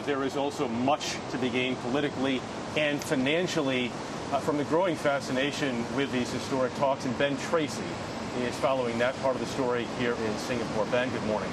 There is also much to be gained politically and financially from the growing fascination with these historic talks. And Ben Tracy is following that part of the story here in Singapore. Ben, good morning.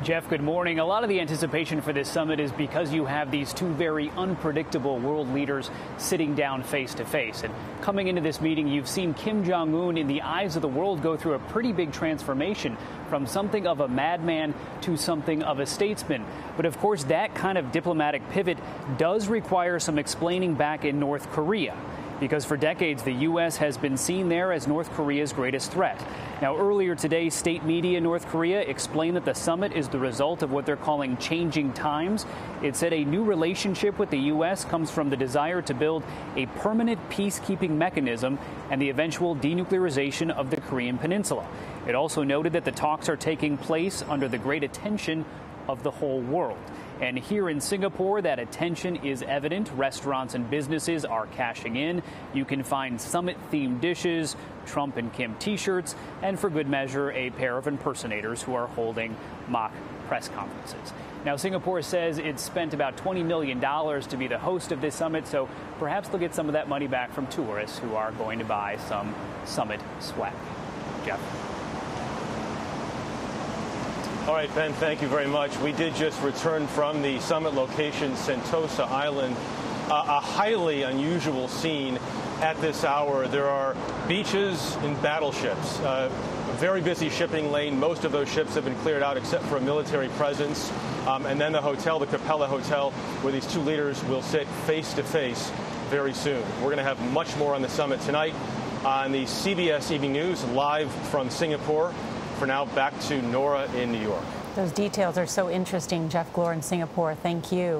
Jeff, good morning. A lot of the anticipation for this summit is because you have these two very unpredictable world leaders sitting down face to face. And coming into this meeting, you've seen Kim Jong Un, in the eyes of the world, go through a pretty big transformation from something of a madman to something of a statesman. But of course, that kind of diplomatic pivot does require some explaining back in North Korea, because for decades, the U.S. has been seen there as North Korea's greatest threat. Now, earlier today, state media in North Korea explained that the summit is the result of what they're calling changing times. It said a new relationship with the U.S. comes from the desire to build a permanent peacekeeping mechanism and the eventual denuclearization of the Korean Peninsula. It also noted that the talks are taking place under the great attention of the whole world. And here in Singapore, that attention is evident. Restaurants and businesses are cashing in. You can find summit-themed dishes, Trump and Kim T-shirts, and for good measure, a pair of impersonators who are holding mock press conferences. Now, Singapore says it's spent about $20 million to be the host of this summit, so perhaps they'll get some of that money back from tourists who are going to buy some summit swag. Jeff. All right, Ben, thank you very much. We did just return from the summit location, Sentosa Island, a highly unusual scene at this hour. There are beaches and battleships, a very busy shipping lane. Most of those ships have been cleared out except for a military presence. And then the hotel, the Capella Hotel, where these two leaders will sit face to face very soon. We're going to have much more on the summit tonight on the CBS Evening News, live from Singapore. For now, back to Norah in New York. Those details are so interesting. Jeff Glor in Singapore, thank you.